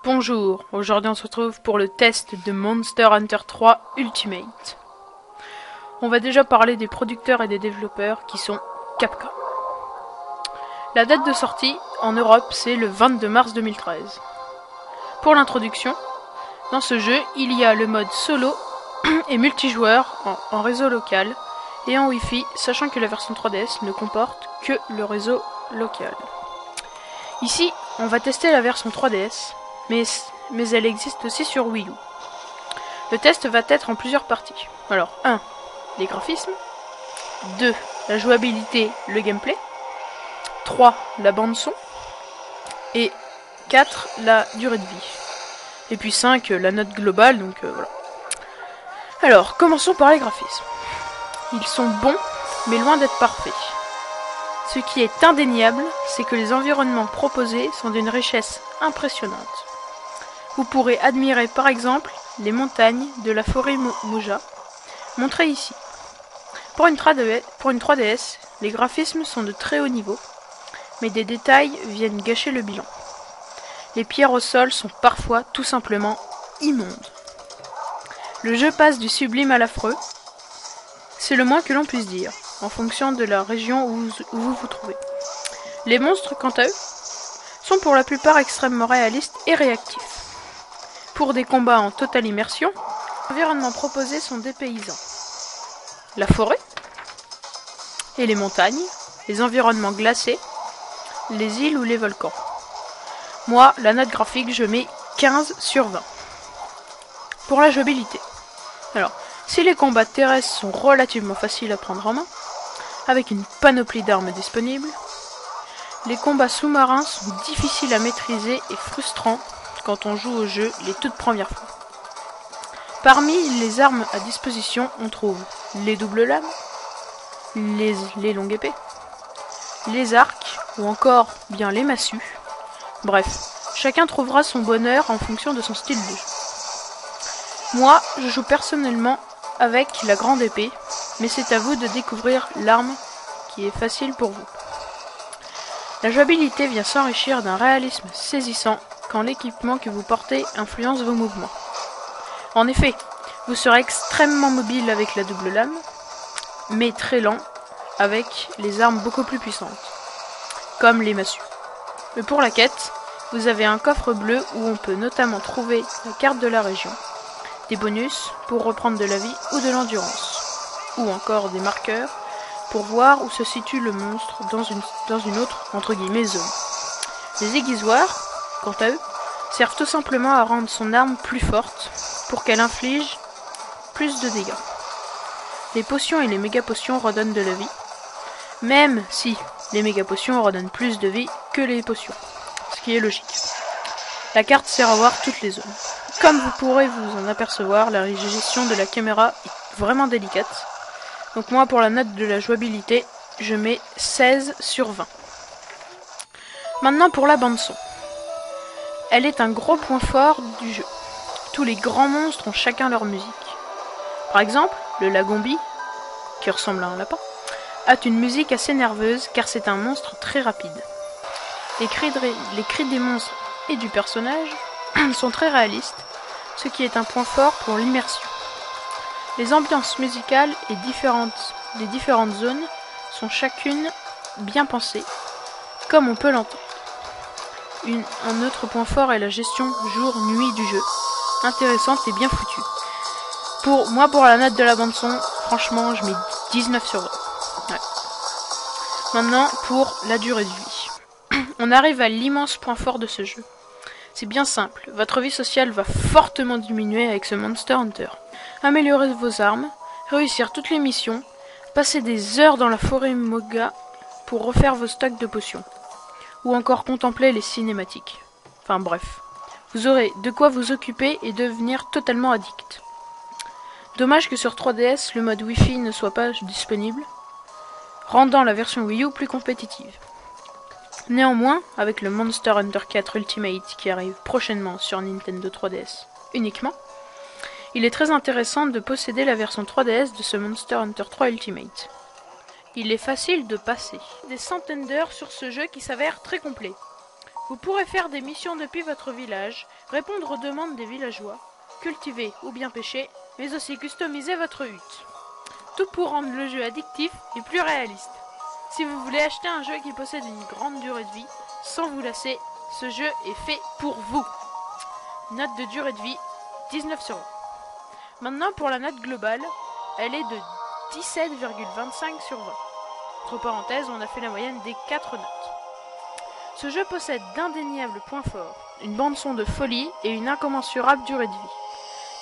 Bonjour, aujourd'hui on se retrouve pour le test de Monster Hunter 3 Ultimate. On va déjà parler des producteurs et des développeurs qui sont Capcom. La date de sortie en Europe c'est le 22 mars 2013. Pour l'introduction, dans ce jeu il y a le mode solo et multijoueur en réseau local et en Wi-Fi, sachant que la version 3DS ne comporte que le réseau local. Ici, on va tester la version 3DS, mais elle existe aussi sur Wii U. Le test va être en plusieurs parties. Alors, 1. Les graphismes. 2. La jouabilité, le gameplay. 3. La bande son. Et 4. La durée de vie. Et puis 5. La note globale, donc voilà. Alors, commençons par les graphismes. Ils sont bons, mais loin d'être parfaits. Ce qui est indéniable, c'est que les environnements proposés sont d'une richesse impressionnante. Vous pourrez admirer par exemple les montagnes de la forêt Moja, montrées ici. Pour une 3DS, les graphismes sont de très haut niveau, mais des détails viennent gâcher le bilan. Les pierres au sol sont parfois tout simplement immondes. Le jeu passe du sublime à l'affreux, c'est le moins que l'on puisse dire, en fonction de la région où vous vous trouvez. Les monstres, quant à eux, sont pour la plupart extrêmement réalistes et réactifs. Pour des combats en totale immersion, les environnements proposés sont dépaysants. La forêt et les montagnes, les environnements glacés, les îles ou les volcans. Moi, la note graphique, je mets 15 sur 20. Pour la jouabilité. Alors, si les combats terrestres sont relativement faciles à prendre en main, avec une panoplie d'armes disponibles, les combats sous-marins sont difficiles à maîtriser et frustrants quand on joue au jeu les toutes premières fois. Parmi les armes à disposition, on trouve les doubles lames, les longues épées, les arcs ou encore bien les massues. Bref, chacun trouvera son bonheur en fonction de son style de jeu. Moi, je joue personnellement avec la grande épée, mais c'est à vous de découvrir l'arme qui est facile pour vous. La jouabilité vient s'enrichir d'un réalisme saisissant quand l'équipement que vous portez influence vos mouvements. En effet, vous serez extrêmement mobile avec la double lame, mais très lent avec les armes beaucoup plus puissantes, comme les massues. Mais pour la quête, vous avez un coffre bleu où on peut notamment trouver la carte de la région, des bonus pour reprendre de la vie ou de l'endurance, ou encore des marqueurs pour voir où se situe le monstre dans une autre, entre guillemets, zone. Les aiguisoirs, quant à eux, servent tout simplement à rendre son arme plus forte pour qu'elle inflige plus de dégâts. Les potions et les méga potions redonnent de la vie, même si les méga potions redonnent plus de vie que les potions, ce qui est logique. La carte sert à voir toutes les zones. Comme vous pourrez vous en apercevoir, la gestion de la caméra est vraiment délicate. Donc moi, pour la note de la jouabilité, je mets 16 sur 20. Maintenant pour la bande son. Elle est un gros point fort du jeu. Tous les grands monstres ont chacun leur musique. Par exemple, le Lagombi, qui ressemble à un lapin, a une musique assez nerveuse car c'est un monstre très rapide. Les cris des monstres et du personnage sont très réalistes, ce qui est un point fort pour l'immersion. Les ambiances musicales et des différentes zones sont chacune bien pensées, comme on peut l'entendre. Un autre point fort est la gestion jour-nuit du jeu, intéressante et bien foutue. Pour la note de la bande son, franchement, je mets 19 sur 20. Ouais. Maintenant, pour la durée de vie. On arrive à l'immense point fort de ce jeu. C'est bien simple, votre vie sociale va fortement diminuer avec ce Monster Hunter. Améliorer vos armes, réussir toutes les missions, passer des heures dans la forêt Moga pour refaire vos stocks de potions, ou encore contempler les cinématiques. Enfin bref, vous aurez de quoi vous occuper et devenir totalement addict. Dommage que sur 3DS le mode Wi-Fi ne soit pas disponible, rendant la version Wii U plus compétitive. Néanmoins, avec le Monster Hunter 4 Ultimate qui arrive prochainement sur Nintendo 3DS uniquement, il est très intéressant de posséder la version 3DS de ce Monster Hunter 3 Ultimate. Il est facile de passer des centaines d'heures sur ce jeu qui s'avère très complet. Vous pourrez faire des missions depuis votre village, répondre aux demandes des villageois, cultiver ou bien pêcher, mais aussi customiser votre hutte. Tout pour rendre le jeu addictif et plus réaliste. Si vous voulez acheter un jeu qui possède une grande durée de vie, sans vous lasser, ce jeu est fait pour vous. Note de durée de vie, 19 sur 20. Maintenant pour la note globale, elle est de 17,25 sur 20. Entre parenthèses, on a fait la moyenne des 4 notes. Ce jeu possède d'indéniables points forts, une bande-son de folie et une incommensurable durée de vie.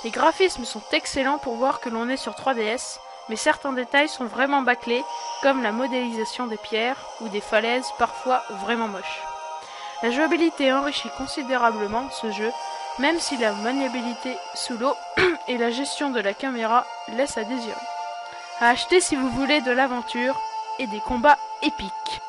Les graphismes sont excellents pour voir que l'on est sur 3DS, mais certains détails sont vraiment bâclés, comme la modélisation des pierres ou des falaises parfois vraiment moches. La jouabilité enrichit considérablement ce jeu, même si la maniabilité sous l'eau et la gestion de la caméra laissent à désirer. À acheter si vous voulez de l'aventure et des combats épiques.